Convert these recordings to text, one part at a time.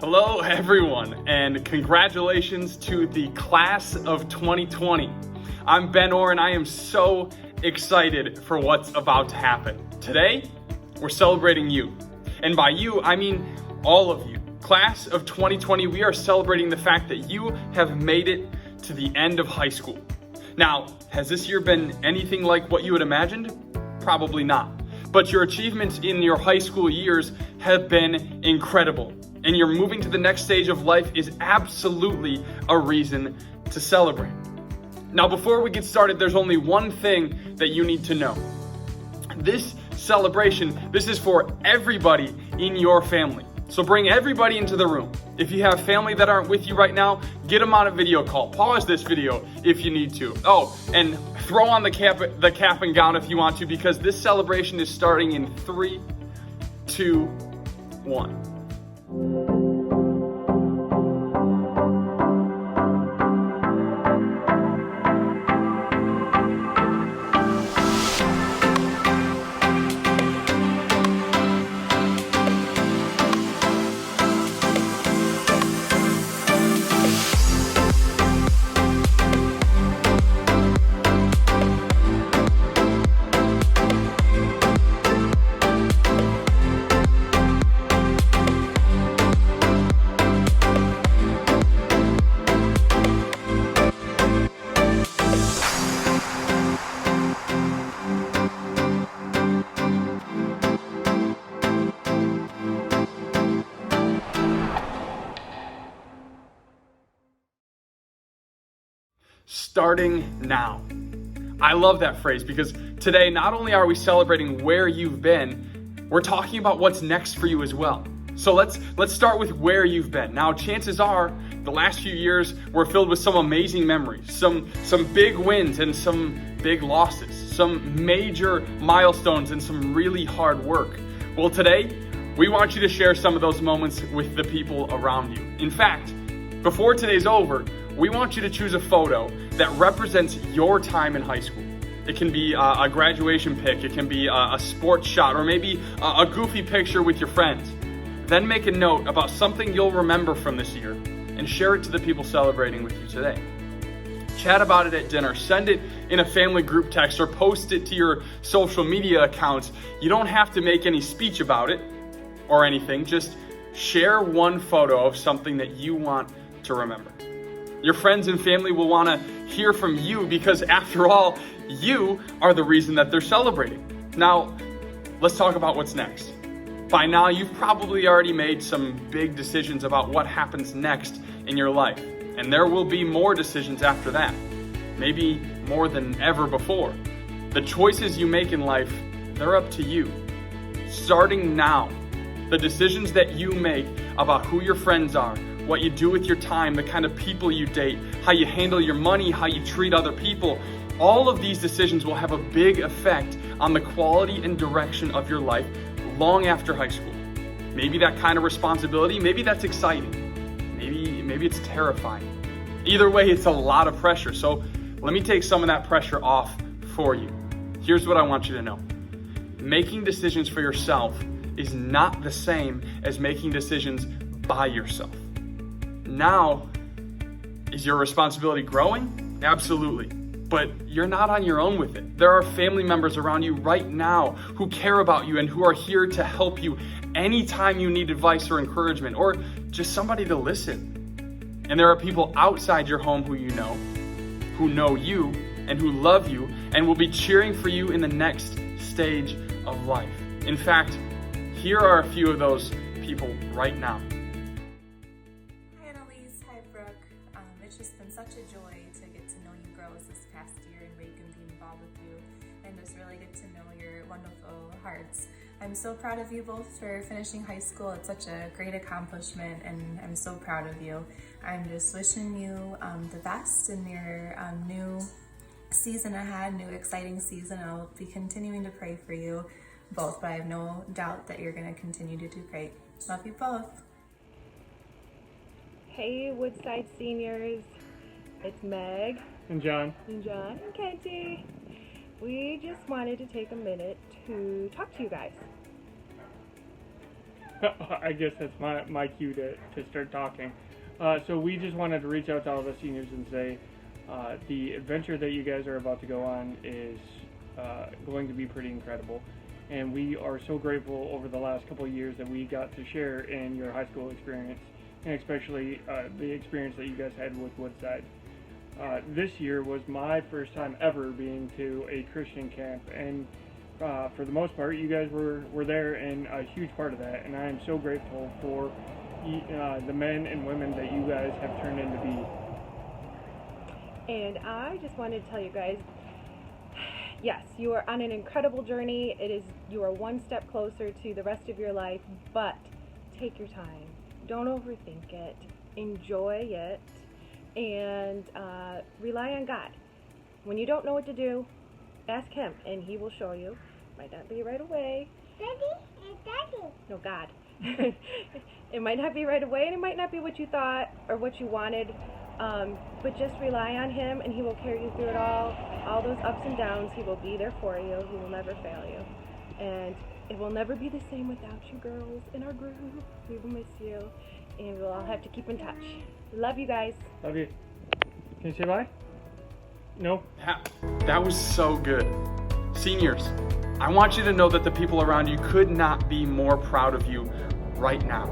Hello everyone, and congratulations to the class of 2020. I'm Ben Orr and I am so excited for what's about to happen. Today, we're celebrating you. And by you, I mean all of you. Class of 2020, we are celebrating the fact that you have made it to the end of high school. Now, has this year been anything like what you had imagined? Probably not. But your achievements in your high school years have been incredible. And you're moving to the next stage of life is absolutely a reason to celebrate. Now, before we get started, there's only one thing that you need to know. This celebration, this is for everybody in your family. So bring everybody into the room. If you have family that aren't with you right now, get them on a video call. Pause this video if you need to. Oh, and throw on the cap and gown if you want to, because this celebration is starting in 3, 2, 1. Starting now. I love that phrase because today, not only are we celebrating where you've been, we're talking about what's next for you as well. So let's start with where you've been. Now, chances are the last few years were filled with some amazing memories, some big wins and some big losses, some major milestones and some really hard work. Well, today, we want you to share some of those moments with the people around you. In fact, before today's over, we want you to choose a photo that represents your time in high school. It can be a graduation pic, it can be a sports shot, or maybe a goofy picture with your friends. Then make a note about something you'll remember from this year and share it to the people celebrating with you today. Chat about it at dinner, send it in a family group text, or post it to your social media accounts. You don't have to make any speech about it or anything, just share one photo of something that you want to remember. Your friends and family will want to hear from you because, after all, you are the reason that they're celebrating. Now, let's talk about what's next. By now, you've probably already made some big decisions about what happens next in your life, and there will be more decisions after that, maybe more than ever before. The choices you make in life, they're up to you. Starting now, the decisions that you make about who your friends are, what you do with your time, the kind of people you date, how you handle your money, how you treat other people, all of these decisions will have a big effect on the quality and direction of your life long after high school. Maybe that kind of responsibility, maybe that's exciting, maybe it's terrifying. Either way, it's a lot of pressure. So let me take some of that pressure off for you. Here's what I want you to know. Making decisions for yourself is not the same as making decisions by yourself. Now, is your responsibility growing? Absolutely. But you're not on your own with it. There are family members around you right now who care about you and who are here to help you anytime you need advice or encouragement, or just somebody to listen. And there are people outside your home who know you and who love you and will be cheering for you in the next stage of life. In fact, here are a few of those people right now. It's just been such a joy to get to know you girls this past year and Wake and be involved with you and just really get to know your wonderful hearts. I'm so proud of you both for finishing high school. It's such a great accomplishment and I'm so proud of you. I'm just wishing you the best in your new season ahead, new exciting season. I'll be continuing to pray for you both, but I have no doubt that you're going to continue to do great. Love you both. Hey Woodside seniors, it's Meg And John. and Kenty. We just wanted to take a minute to talk to you guys. I guess that's my cue to start talking. So we just wanted to reach out to all the seniors and say the adventure that you guys are about to go on is going to be pretty incredible. And we are so grateful over the last couple of years that we got to share in your high school experience, and especially the experience that you guys had with Woodside. This year was my first time ever being to a Christian camp, and for the most part, you guys were there and a huge part of that, and I am so grateful for the men and women that you guys have turned into be. And I just wanted to tell you guys, yes, you are on an incredible journey. You are one step closer to the rest of your life, but take your time. Don't overthink it. Enjoy it, and rely on God. When you don't know what to do, ask Him, and He will show you. Might not be right away. Daddy. No, God. It might not be right away, and it might not be what you thought or what you wanted, but just rely on Him, and He will carry you through it all those ups and downs. He will be there for you. He will never fail you, and it will never be the same without you girls in our group. We will miss you, and we'll all have to keep in touch. Love you guys. Love you. Can you say bye? No? That was so good. Seniors, I want you to know that the people around you could not be more proud of you right now.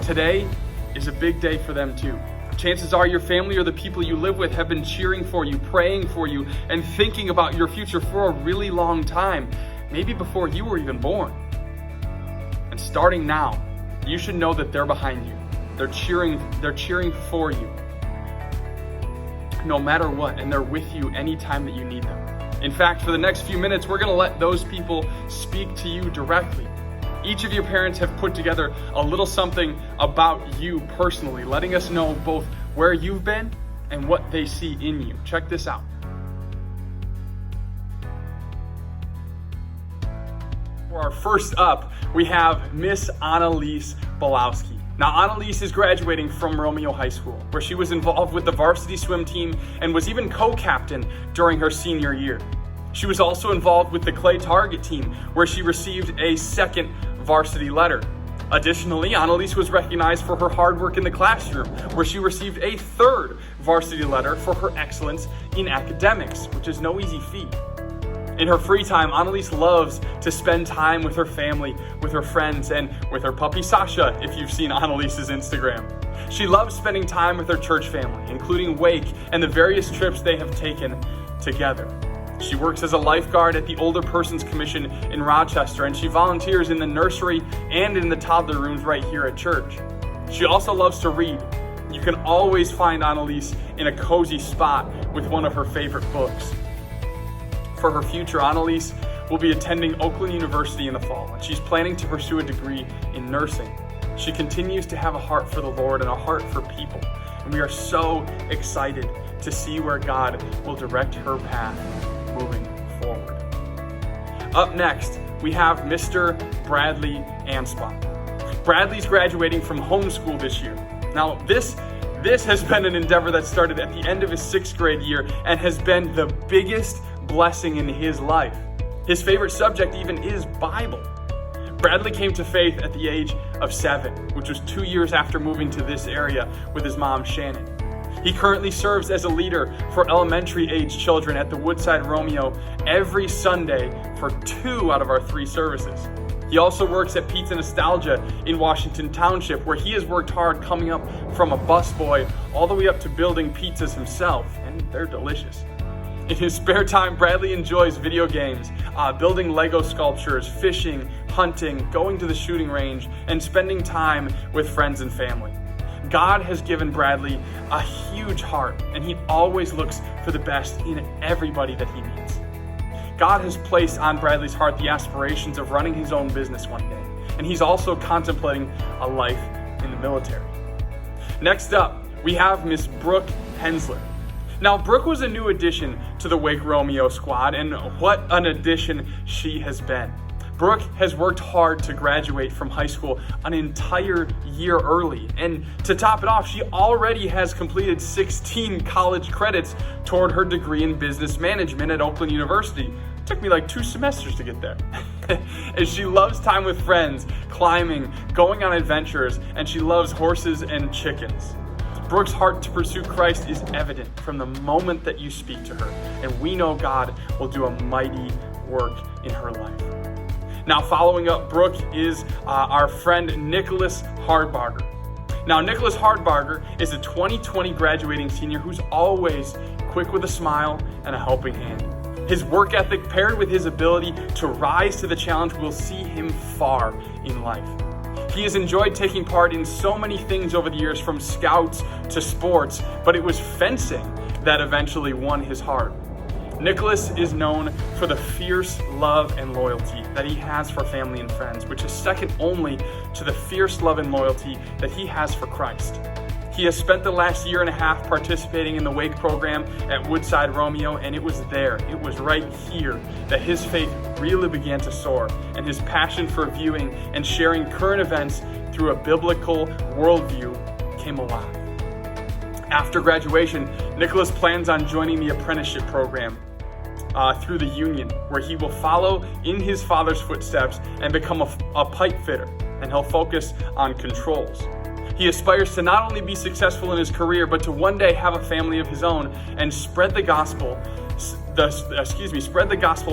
Today is a big day for them too. Chances are your family or the people you live with have been cheering for you, praying for you, and thinking about your future for a really long time, maybe before you were even born. And starting now, you should know that they're behind you. They're cheering for you, no matter what, and they're with you anytime that you need them. In fact, for the next few minutes, we're going to let those people speak to you directly. Each of your parents have put together a little something about you personally, letting us know both where you've been and what they see in you. Check this out. For our first up, we have Miss Annalise Balowski. Now, Annalise is graduating from Romeo High School, where she was involved with the varsity swim team and was even co-captain during her senior year. She was also involved with the clay target team, where she received a second varsity letter. Additionally, Annalise was recognized for her hard work in the classroom, where she received a third varsity letter for her excellence in academics, which is no easy feat. In her free time, Annalise loves to spend time with her family, with her friends, and with her puppy Sasha, if you've seen Annalise's Instagram. She loves spending time with her church family, including Wake and the various trips they have taken together. She works as a lifeguard at the Older Persons Commission in Rochester, and she volunteers in the nursery and in the toddler rooms right here at church. She also loves to read. You can always find Annalise in a cozy spot with one of her favorite books. For her future, Annalise will be attending Oakland University in the fall, and she's planning to pursue a degree in nursing. She continues to have a heart for the Lord and a heart for people, and we are so excited to see where God will direct her path moving forward. Up next, we have Mr. Bradley Anspach. Bradley's graduating from homeschool this year. Now, this has been an endeavor that started at the end of his 6th grade year and has been the biggest blessing in his life. His favorite subject even is Bible. Bradley came to faith at the age of 7, which was 2 years after moving to this area with his mom, Shannon. He currently serves as a leader for elementary age children at the Woodside Romeo every Sunday for 2 out of our 3 services. He also works at Pizza Nostalgia in Washington Township, where he has worked hard coming up from a busboy all the way up to building pizzas himself, and they're delicious. In his spare time, Bradley enjoys video games, building Lego sculptures, fishing, hunting, going to the shooting range, and spending time with friends and family. God has given Bradley a huge heart, and he always looks for the best in everybody that he meets. God has placed on Bradley's heart the aspirations of running his own business one day, and he's also contemplating a life in the military. Next up, we have Miss Brooke Hensler. Now, Brooke was a new addition to the Wake Romeo squad, and what an addition she has been. Brooke has worked hard to graduate from high school an entire year early, and to top it off, she already has completed 16 college credits toward her degree in business management at Oakland University. took me like 2 semesters to get there. And she loves time with friends, climbing, going on adventures, and she loves horses and chickens. Brooke's heart to pursue Christ is evident from the moment that you speak to her, and we know God will do a mighty work in her life. Now, following up Brooke is our friend Nicholas Hardbarger. Now, Nicholas Hardbarger is a 2020 graduating senior who's always quick with a smile and a helping hand. His work ethic paired with his ability to rise to the challenge will see him far in life. He has enjoyed taking part in so many things over the years, from scouts to sports, but it was fencing that eventually won his heart. Nicholas is known for the fierce love and loyalty that he has for family and friends, which is second only to the fierce love and loyalty that he has for Christ. He has spent the last 1.5 years participating in the Wake program at Woodside Romeo, and it was right here that his faith really began to soar, and his passion for viewing and sharing current events through a biblical worldview came alive. After graduation, Nicholas plans on joining the apprenticeship program through the union, where he will follow in his father's footsteps and become a pipe fitter, and he'll focus on controls. He aspires to not only be successful in his career, but to one day have a family of his own and spread the gospel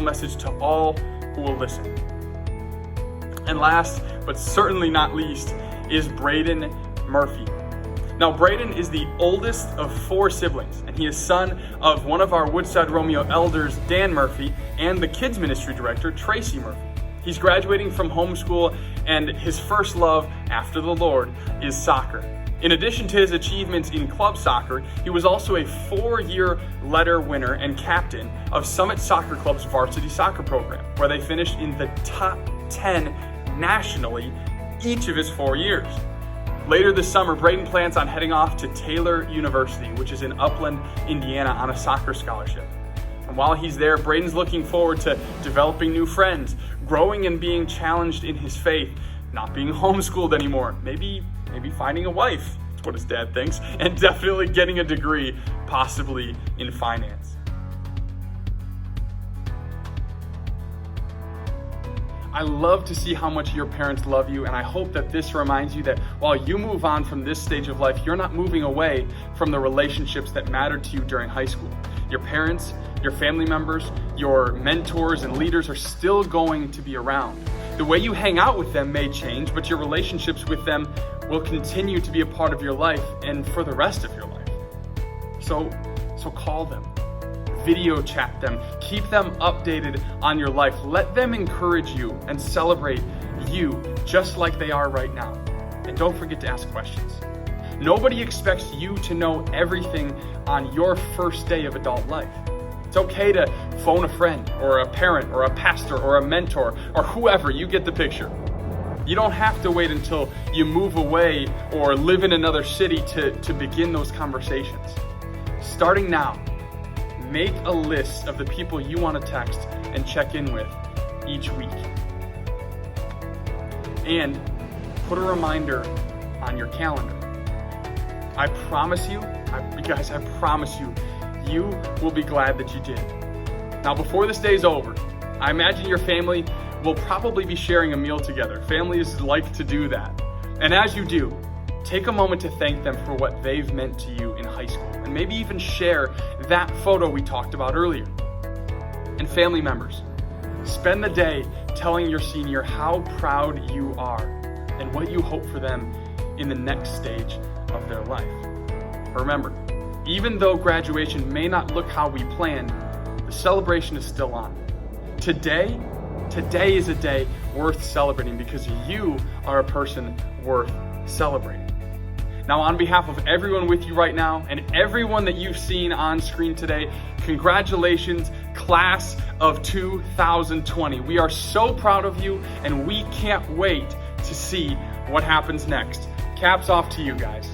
message to all who will listen. And last, but certainly not least, is Braden Murphy. Now, Braden is the oldest of 4 siblings, and he is son of one of our Woodside Romeo elders, Dan Murphy, and the kids ministry director, Tracy Murphy. He's graduating from homeschool, and his first love after the Lord is soccer. In addition to his achievements in club soccer, he was also a 4-year letter winner and captain of Summit Soccer Club's varsity soccer program, where they finished in the top 10 nationally each of his 4 years. Later this summer, Braden plans on heading off to Taylor University, which is in Upland, Indiana, on a soccer scholarship. And while he's there, Braden's looking forward to developing new friends, growing and being challenged in his faith, not being homeschooled anymore, maybe finding a wife, that's what his dad thinks, and definitely getting a degree, possibly in finance. I love to see how much your parents love you, and I hope that this reminds you that while you move on from this stage of life, you're not moving away from the relationships that mattered to you during high school. Your parents, your family members, your mentors and leaders are still going to be around. The way you hang out with them may change, but your relationships with them will continue to be a part of your life and for the rest of your life. So call them, video chat them, keep them updated on your life. Let them encourage you and celebrate you just like they are right now. And don't forget to ask questions. Nobody expects you to know everything on your first day of adult life. It's okay to phone a friend or a parent or a pastor or a mentor or whoever, you get the picture. You don't have to wait until you move away or live in another city to begin those conversations. Starting now, make a list of the people you want to text and check in with each week. And put a reminder on your calendar. I promise you, guys, I promise you, you will be glad that you did. Now, before this day's over, I imagine your family will probably be sharing a meal together. Families like to do that. And as you do, take a moment to thank them for what they've meant to you in high school, and maybe even share that photo we talked about earlier. And family members, spend the day telling your senior how proud you are and what you hope for them in the next stage of their life. Remember, even though graduation may not look how we planned, the celebration is still on. Today is a day worth celebrating because you are a person worth celebrating. Now, on behalf of everyone with you right now and everyone that you've seen on screen today, congratulations, class of 2020. We are so proud of you, and we can't wait to see what happens next. Caps off to you guys.